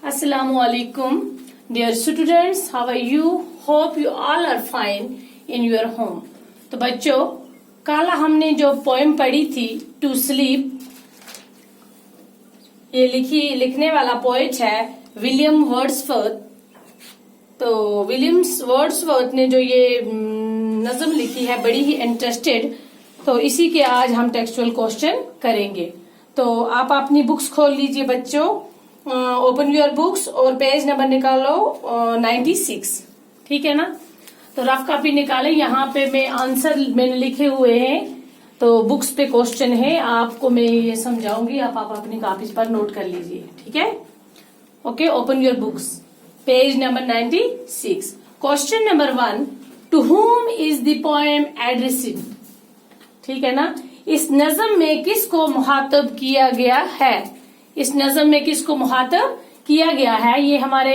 Assalamu alaikum. Dear students, how are you? Hope you all are fine in your home. तो बच्चों, कल हमने जो पोएम पढ़ी थी टू स्लीप, ये लिखने वाला पोएट है विलियम वर्ड्सवर्थ। तो विलियम वर्ड्सवर्थ ने जो ये नज्म लिखी है बड़ी ही इंटरेस्टेड, तो इसी के आज हम टेक्सचुअल क्वेश्चन करेंगे। तो आप अपनी बुक्स खोल लीजिए बच्चों, ओपन योर बुक्स और पेज नंबर निकालो 96, ठीक है ना। तो रफ कॉपी निकाले, यहाँ पे मैं आंसर मैंने लिखे हुए हैं, तो बुक्स पे क्वेश्चन है, आपको मैं ये समझाऊंगी, आप अपनी कॉपी पर नोट कर लीजिए, ठीक है। Okay, open your books, page number 96। Question number 1, to whom is the poem addressed, ठीक है ना। इस नज्म में किसको मुखातब किया गया है, इस नज्म में किसको मुखातब किया गया है, ये हमारे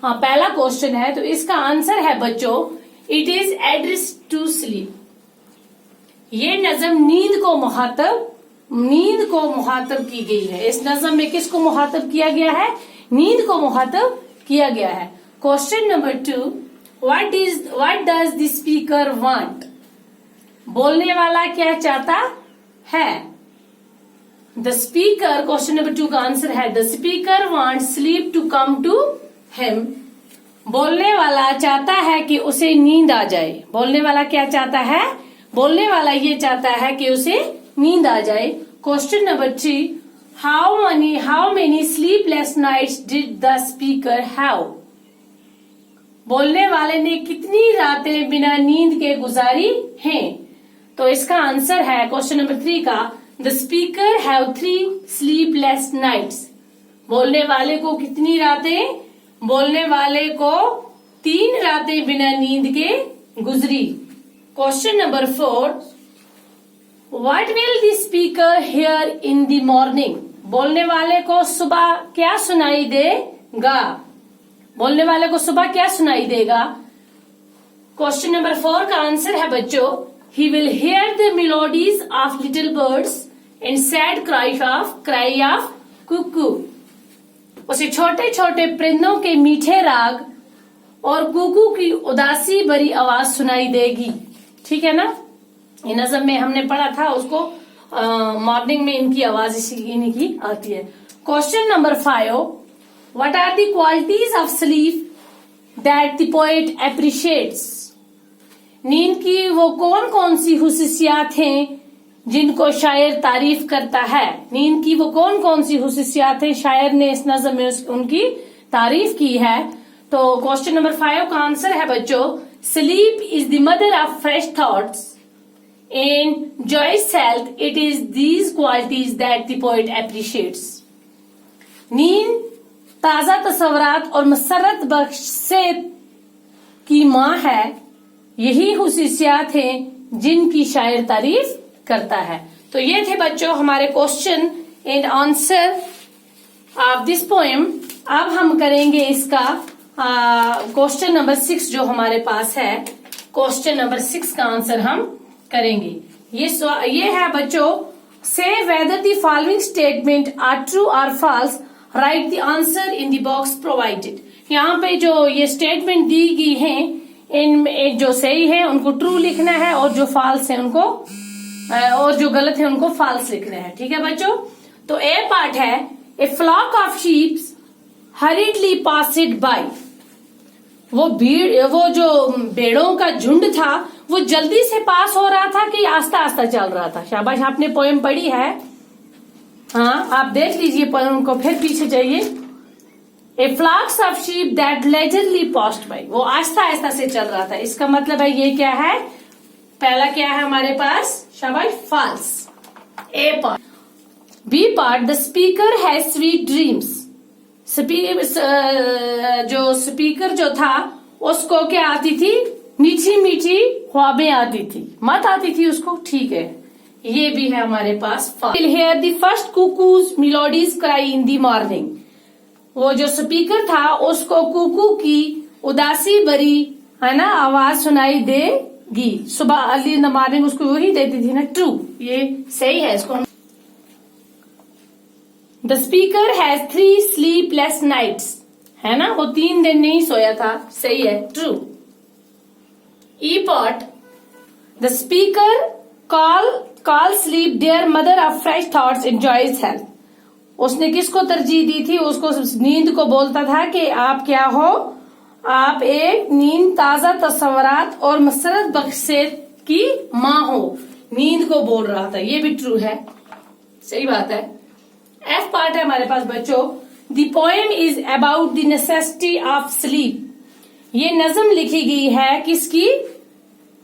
पहला क्वेश्चन है। तो इसका आंसर है बच्चों, it is addressed to sleep. ये नज्म नींद को मुखातब की गई है। इस नज्म में किसको मुखातब किया गया है, नींद को मुखातब किया गया है। Question number 2, what does the speaker want, बोलने वाला क्या चाहता है। द स्पीकर, क्वेश्चन नंबर 2 का आंसर है the speaker want sleep to come to him. बोलने वाला चाहता है कि उसे नींद आ जाए। बोलने वाला क्या चाहता है, बोलने वाला ये चाहता है कि उसे नींद आ जाए। Question number 3, how many sleepless nights did the speaker have, बोलने वाले ने कितनी रातें बिना नींद के गुजारी हैं। तो इसका आंसर है क्वेश्चन नंबर 3 का, the speaker have 3 sleepless nights. बोलने वाले को कितनी रातें, बोलने वाले को 3 रातें बिना नींद के गुजरी। Question number 4, what will the speaker here in the morning, बोलने वाले को सुबह क्या सुनाई देगा, बोलने वाले को सुबह क्या सुनाई देगा। क्वेश्चन नंबर 4 का आंसर है बच्चों, he will hear the melodies of little birds and sad cry of cuckoo। उसे छोटे छोटे परिंदों के मीठे राग और कुकू की उदासी भरी आवाज सुनाई देगी, ठीक है ना। ये नज़म में हमने पढ़ा था उसको, मॉर्निंग में इनकी आवाज इन्हीं की आती है। Question number 5, what are the qualities of sleep that the poet appreciates, नींद की वो कौन कौन सी हुसूसियात हैं जिनको शायर तारीफ करता है। नींद की वो कौन कौन सी हुसूसियात हैं शायर ने इस नज़म में उनकी तारीफ की है। तो क्वेश्चन नंबर 5 का आंसर है बच्चों, sleep is the mother of fresh thoughts and joyous health, it is these qualities that the poet appreciates. नींद ताजा तसव्वुरात और मसरत बख्श सेहत की माँ है, यही हुसूसियात हैं जिनकी शायर तारीफ करता है। तो ये थे बच्चों हमारे question and answer of this poem. अब हम करेंगे इसका क्वेश्चन नंबर 6 जो हमारे पास है। क्वेश्चन नंबर 6 का आंसर हम करेंगे। ये है बच्चों, say whether the following statement are true और false, write the answer in the box provided. यहाँ पे जो ये स्टेटमेंट दी गई है, इनमें जो सही है उनको ट्रू लिखना है और जो फॉल्स है उनको और जो गलत है उनको फॉल्स लिखना है, ठीक है बच्चों। तो ए पार्ट है, a flock of sheeps hurriedly passed by, वो जो भेड़ों का झुंड था वो जल्दी से पास हो रहा था कि आस्ता आस्ता चल रहा था। शाबाश, आपने पोएम पढ़ी है, हाँ आप देख लीजिए पोएम को, फिर पीछे जाइए। A flocks of sheep that leisurely passed by, वो आस्ता आस्ता से चल रहा था। इसका मतलब है ये क्या है, पहला क्या है हमारे पास, शाबाश, false. A part. B part, the speaker has sweet dreams, जो स्पीकर जो था उसको क्या आती थी, मीठी मीठी ख्वाबें आती थी, मत आती थी उसको, ठीक है। ये भी है हमारे पास। Hear the first cuckoo's melodies cry in the morning, वो जो स्पीकर था उसको कुकू की उदासी भरी है ना आवाज सुनाई देगी। सुबह अर्ली इन द मॉर्निंग उसको वही देती थी ना, ट्रू, ये सही है। इसको The speaker has 3 sleepless nights. है ना, वो 3 दिन नहीं सोया था, सही है, true. E pot, the speaker call sleep there mother of fresh thoughts enjoys health. उसने किसको तरजीह दी थी? उसको नींद को बोलता था कि आप क्या हो, आप एक नींद ताजा तस्वरात और मसरत बख्शेत की माँ हो, नींद को बोल रहा था। ये भी ट्रू है, सही बात है। एफ पार्ट है हमारे पास बच्चों, the poem is about the necessity of sleep. ये नज्म लिखी गई है किसकी?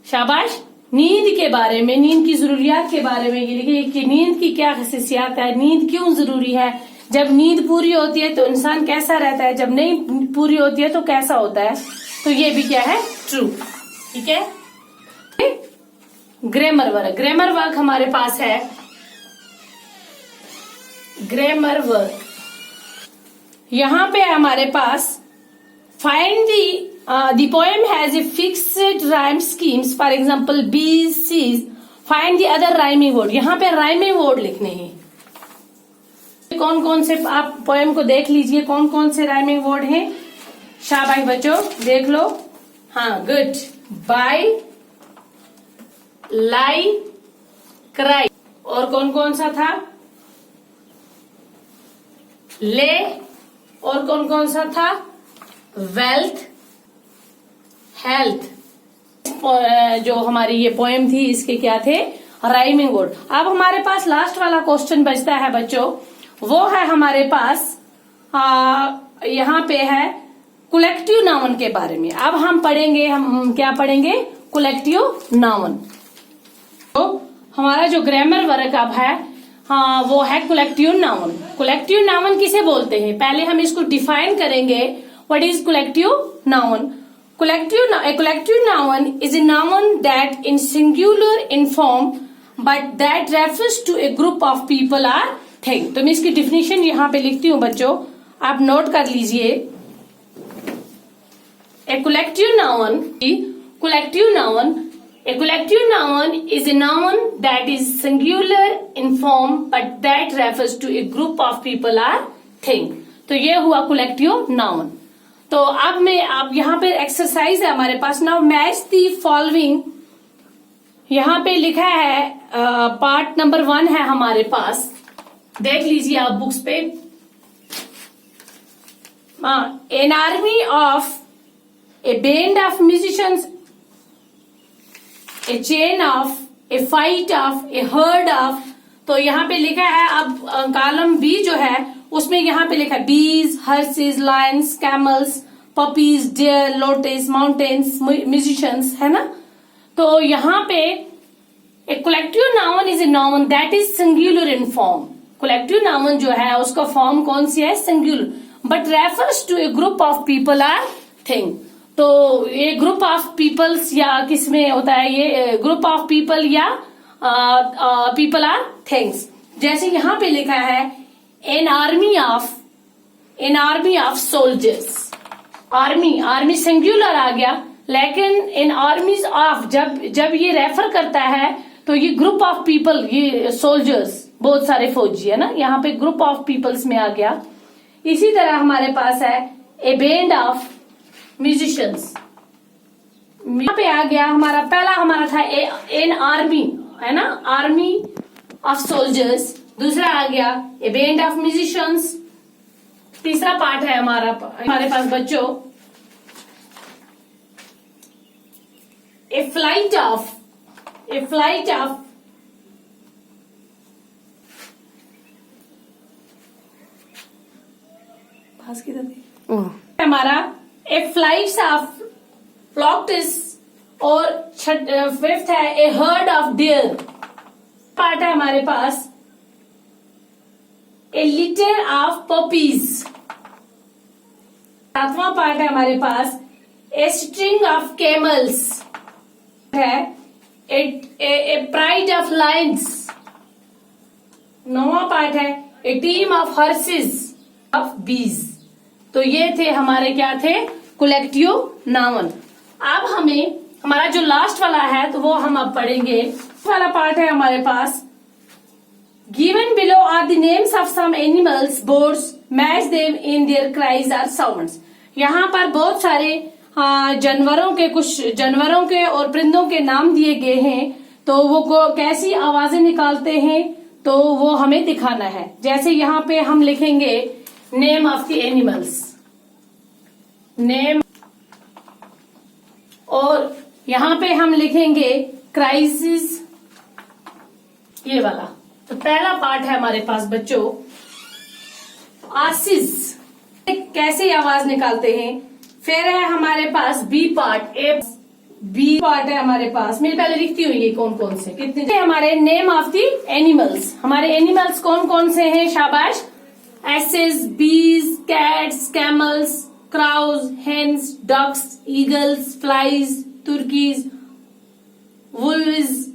शाबाश, नींद के बारे में, नींद की जरूरियात के बारे में ये लिखी है कि नींद की क्या खसूसियात है, नींद क्यों जरूरी है, जब नींद पूरी होती है तो इंसान कैसा रहता है, जब नहीं पूरी होती है तो कैसा होता है। तो ये भी क्या है? ट्रू। ठीक है। ग्रामर वर्क, ग्रामर वर्क हमारे पास है, ग्रामर वर्क। यहां पे हमारे पास find the poem has a fixed rhyme schemes, for example B's, C's, find the other rhyming word। यहाँ पे rhyming word लिखने हैं। कौन कौन से, आप पोएम को देख लीजिए, कौन कौन से rhyming word हैं। शाबाश बच्चों, देख लो। हाँ, गुड। बाय, लाई, क्राई, और कौन कौन सा था? ले, और कौन कौन सा था? Wealth, health. जो हमारी ये पोएम थी इसके क्या थे? Rhyming word. अब हमारे पास लास्ट वाला क्वेश्चन बचता है बच्चों, वो है हमारे पास यहाँ पे है कलेक्टिव नाउन के बारे में। अब हम पढ़ेंगे, हम क्या पढ़ेंगे? Collective noun. तो हमारा जो ग्रामर वर्क अब है, हाँ, वो है कलेक्टिव नाउन। कलेक्टिव नाउन किसे बोलते हैं? पहले हम इसको डिफाइन करेंगे। What is collective noun? A collective noun is a noun that in singular in form but that refers to a group of people or thing। तो मैं इसकी डिफिनेशन यहाँ पे लिखती हूँ बच्चों, आप नोट कर लीजिए। A collective noun is a noun that is singular in form but that refers to a group of people or thing। तो ये हुआ collective noun। तो अब यहाँ पे एक्सरसाइज है हमारे पास। नाउ मैच दी फॉलोइंग, यहाँ पे लिखा है पार्ट नंबर 1 है हमारे पास, देख लीजिए आप बुक्स पे। N army of, A band of musicians, A chain of, A fight of, A heard of. तो यहाँ पे लिखा है, अब कॉलम बी जो है उसमें यहाँ पे लिखा है bees, horses, lions, camels, puppies, deer, lotus, mountains, musicians, है ना। तो यहाँ पे एक collective noun is a noun that is singular in form. Collective noun जो है उसका फॉर्म कौन सी है? Singular, but refers to a group of people or thing. तो ये ग्रुप ऑफ पीपल्स या किसमें होता है? ये ग्रुप ऑफ पीपल या पीपल आर थिंग्स। जैसे यहाँ पे लिखा है an army of soldiers. Army singular आ गया, लेकिन इन आर्मीज ऑफ जब ये रेफर करता है तो ये ग्रुप ऑफ पीपल, ये सोल्जर्स, बहुत सारे फौजी है ना, यहाँ पे ग्रुप ऑफ पीपल्स में आ गया। इसी तरह हमारे पास है ए बैंड ऑफ म्यूजिशियंस, यहाँ पे आ गया हमारा, पहला हमारा था एन आर्मी, है ना, आर्मी ऑफ सोल्जर्स। दूसरा आ गया ए बैंड ऑफ म्यूजिशियंस। तीसरा पार्ट है हमारे पास बच्चों ए फ्लाइट ऑफ हमारा ए फ्लाइट्स ऑफ फ्लॉक्टिस, और फिफ्थ है ए हर्ड ऑफ डियर। पार्ट है हमारे पास ए लिटर ऑफ पपीज। सातवां पार्ट है हमारे पास ए स्ट्रिंग ऑफ कैमल्स है, ए प्राइड ऑफ लायंस। नौवां पार्ट है ए टीम ऑफ हॉर्सेस ऑफ बीज। तो ये थे हमारे क्या थे? Collective noun. अब हमें हमारा जो लास्ट वाला है तो वो हम अब पढ़ेंगे। वाला पार्ट है हमारे पास given below are the names of some animals, birds, match them in their cries or sounds. यहाँ पर बहुत सारे कुछ जानवरों के और परिंदों के नाम दिए गए हैं, तो वो कैसी आवाजें निकालते हैं तो वो हमें दिखाना है। जैसे यहाँ पे हम लिखेंगे name of the animals, name, और यहाँ पे हम लिखेंगे क्राइसिस, ये वाला। तो पहला पार्ट है हमारे पास बच्चों आसिस, कैसे आवाज निकालते हैं। फिर है हमारे पास B part, a B part है हमारे पास। मैं पहले लिखती हूँ ये कौन कौन से कितने हमारे नेम ऑफ द एनिमल्स। हमारे एनिमल्स कौन कौन से हैं, शाबाश। Asses, bees, cats, camels, crows, hens, ducks, eagles, flies, turkeys, wolves,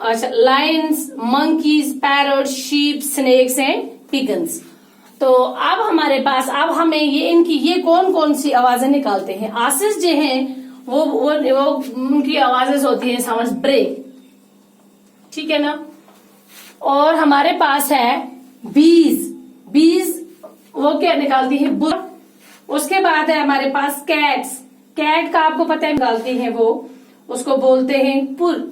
अच्छा, lions, monkeys, parrot, sheep, snakes and pigeons. तो अब हमारे पास, अब हमें ये इनकी ये कौन कौन सी आवाजें निकालते हैं। आसिस जो हैं वो उनकी आवाजें होती हैं साउंड्स ब्रेक, ठीक है ना। और हमारे पास है बीज, बीज वो क्या निकालती है, बुल। उसके बाद है हमारे पास कैट्स, कैट का आपको पता है निकालती हैं वो, उसको बोलते हैं पुल।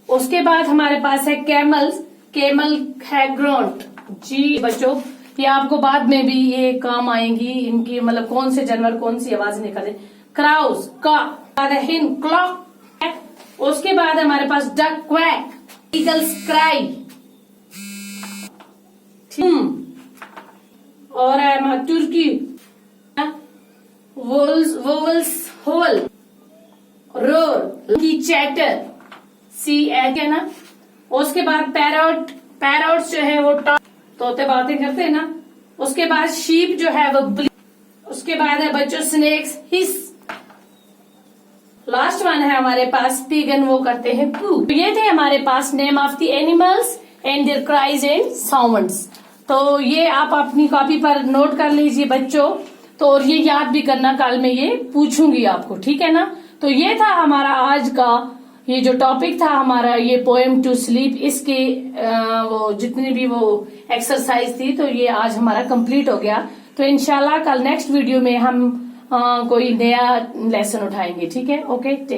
उसके बाद हमारे पास है कैमल्स, कैमल है ग्रोंट। जी बच्चों, ये आपको बाद में भी ये काम आएंगी, इनकी मतलब कौन से जानवर कौन सी आवाज निकाले। क्राउज का, हिन क्लॉक। उसके बाद हमारे पास डक क्वैक, ईगल्स क्राई, और है हमारा तुर्की वोवल्स होल, रोर की चैटर, सी एच है ना। उसके बाद पैरट, पैरट जो है वो तोते बातें करते हैं ना। उसके बाद शीप जो है वो ब्ली। उसके बाद है बच्चों स्नेक्स, हिस। लास्ट वन है हमारे पास पिगन, वो करते हैं पू। ये थे हमारे पास name of the animals and their cries and sounds. तो ये आप अपनी कॉपी पर नोट कर लीजिए बच्चों, तो और ये याद भी करना, कल मैं ये पूछूंगी आपको, ठीक है ना। तो ये था हमारा आज का ये जो टॉपिक था हमारा, ये पोएम टू स्लीप, इसके वो जितनी भी वो एक्सरसाइज थी, तो ये आज हमारा कंप्लीट हो गया। तो इंशाल्लाह कल नेक्स्ट वीडियो में हम कोई नया लेसन उठाएंगे, ठीक है। ओके।